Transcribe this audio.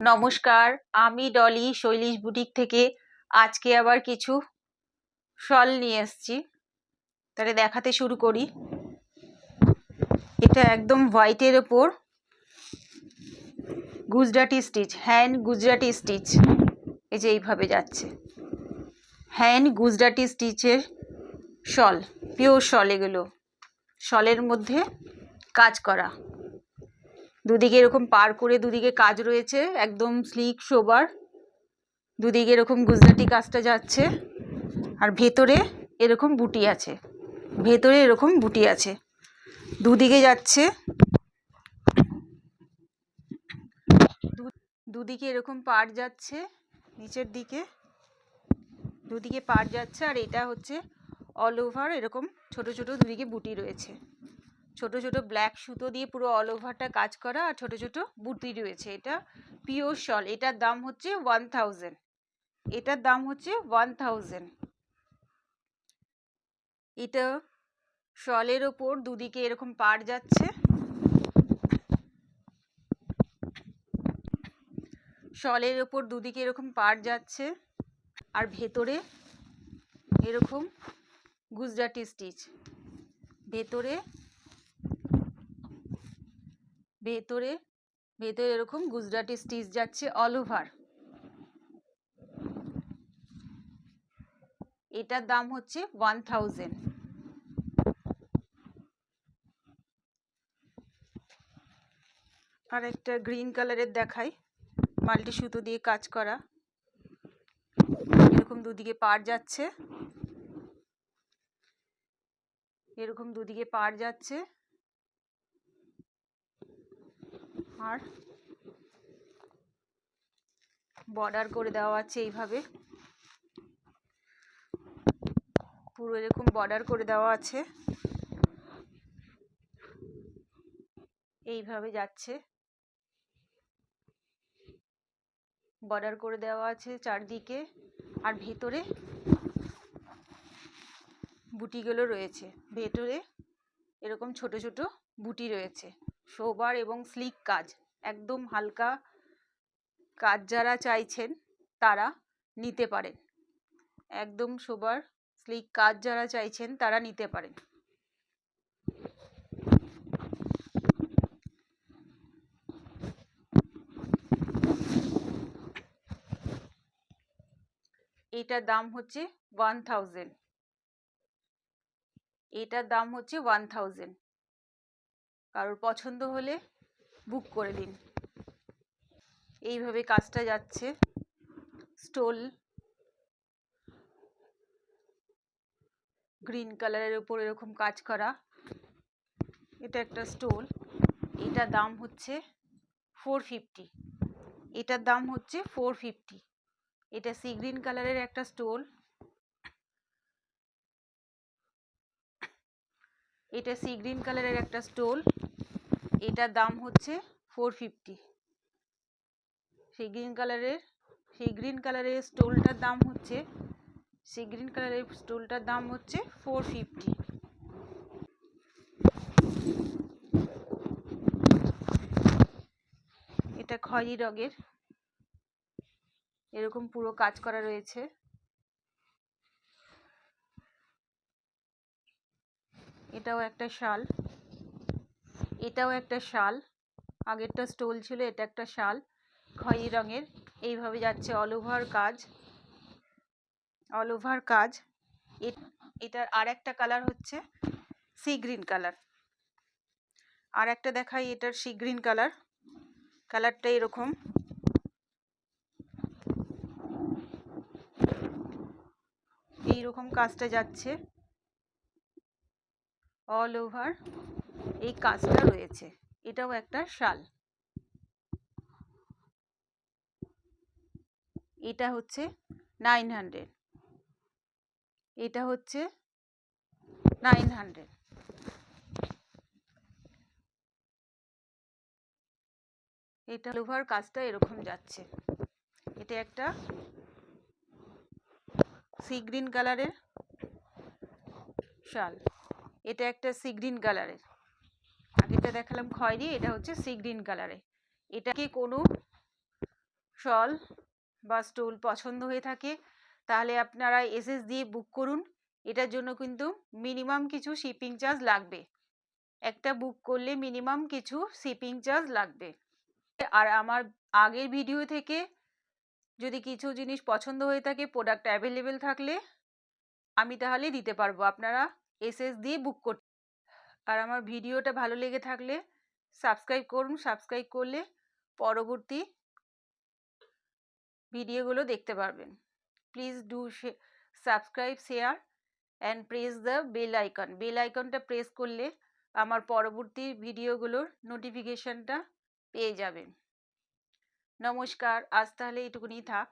নমস্কার, আমি ডলি শৈলীশ বুটিক থেকে আজকে আবার কিছু শল নিয়ে এসেছি। তাহলে দেখাতে শুরু করি। এটা একদম হোয়াইটের ওপর Gujarati stitch, hand Gujarati stitch. এই যে এইভাবে যাচ্ছে, হ্যান্ড গুজরাটি স্টিচের শল, পিওর শল। এগুলো শলের মধ্যে কাজ করা, দুদিকে এরকম পার করে দুদিকে কাজ রয়েছে, একদম স্লিক সোবার। দুদিকে এরকম গুজরাটি কাজটা যাচ্ছে, আর ভেতরে এরকম বুটি আছে, ভেতরে এরকম বুটি আছে, দুদিকে যাচ্ছে, দুদিকে এরকম পাড় যাচ্ছে, নিচের দিকে দুদিকে পাড় যাচ্ছে। আর এটা হচ্ছে অল ওভার এরকম ছোট ছোট দুদিকে বুটি রয়েছে, ছোট ছোট ব্ল্যাক সুতো দিয়ে পুরো অল ওভারটা কাজ করা, আর ছোট ছোট বুটি রয়েছে। এটা পিওর শল। এটার দাম হচ্ছে 1000। এটার দাম হচ্ছে 1000। এটা শলের ওপর দুদিকে এরকম পাড় যাচ্ছে, শলের ওপর দুদিকে এরকম পাড় যাচ্ছে, আর ভেতরে এরকম গুজরাটি স্টিচ, ভেতরে ভেতরে ভেতরে এরকম গুজরাটি স্টিচ যাচ্ছে অল ওভার। এটার দাম হচ্ছে 1000। আর একটা গ্রিন কালারের দেখাই, মাল্টি সুতো দিয়ে কাজ করা, এরকম দুদিকে পাড় যাচ্ছে, এরকম দুদিকে পাড় যাচ্ছে, আর বর্ডার করে দেওয়া আছে এইভাবে, পুরো এরকম বর্ডার করে দেওয়া আছে, এইভাবে যাচ্ছে, বর্ডার করে দেওয়া আছে চারদিকে। আর ভেতরে বুটিগুলো রয়েছে, ভেতরে এরকম ছোট ছোট বুটি রয়েছে। সোবার এবং স্লিক কাজ, একদম হালকা কাজ যারা চাইছেন তারা নিতে পারেন। একদম সোবার স্লিক কাজ যারা চাইছেন তারা নিতে পারেন। এটার দাম হচ্ছে 1000। এটার দাম হচ্ছে 1000। কারোর পছন্দ হলে বুক করে দিন। এইভাবে কাজটা যাচ্ছে, স্টোল গ্রিন কালারের উপর এরকম কাজ করা। এটা একটা স্টোল, এটার দাম হচ্ছে 450। এটার দাম হচ্ছে 450। এটা সি গ্রিন কালারের একটা স্টোল, এটা সি গ্রিন কালারের একটা স্টোল, এটার দাম হচ্ছে 450। সেই গ্রিন কালারের স্টোলটার দাম হচ্ছে, সেই গ্রিন কালারের স্টোলটার দাম হচ্ছে 450। এটা খয়েরি রঙের, এরকম পুরো কাজ করা রয়েছে। এটাও একটা শাল, এটাও একটা শাল, আগেরটা স্টোল ছিল, এটা একটা শাল খয়েরি রঙের। এইভাবে যাচ্ছে অল ওভার কাজ, অল ওভার কাজ। এটার আর একটা কালার হচ্ছে সি গ্রিন কালার। আর একটা দেখাই, এটার সি গ্রিন কালার, কালারটা এরকম, এইরকম কাজটা যাচ্ছে অল ওভার, এই কাজটা রয়েছে। এটাও একটা শাল। এটা হচ্ছে 900। এটা হচ্ছে 900। এটা অল ওভার কাজটা এরকম যাচ্ছে। এটা একটা সি গ্রিন কালারের শাল, এটা একটা সি গ্রিন কালারের। আগেটা দেখালাম খয়েরি, এটা হচ্ছে সি গ্রিন কালারে। এটাকে কোনো শল বা স্টোল পছন্দ হয়ে থাকে তাহলে আপনারা এসএস দিয়ে বুক করুন। এটার জন্য কিন্তু মিনিমাম কিছু শিপিং চার্জ লাগবে, একটা বুক করলে মিনিমাম কিছু শিপিং চার্জ লাগবে। আর আমার আগের ভিডিও থেকে যদি কিছু জিনিস পছন্দ হয়ে থাকে, প্রোডাক্ট অ্যাভেলেবেল থাকলে আমি তাহলে দিতে পারবো, আপনারা এসএস দিয়ে বুক করতে। আর আমার ভিডিওটা ভালো লেগে থাকলে সাবস্ক্রাইব করুন, সাবস্ক্রাইব করলে পরবর্তী ভিডিওগুলো দেখতে পারবেন। Please do subscribe, share and press the bell icon. Bell আইকনটা প্রেস করলে আমার পরবর্তী ভিডিওগুলোর নোটিফিকেশনটা পেয়ে যাবেন। নমস্কার, আজ তাহলে এইটুকুনি থাক।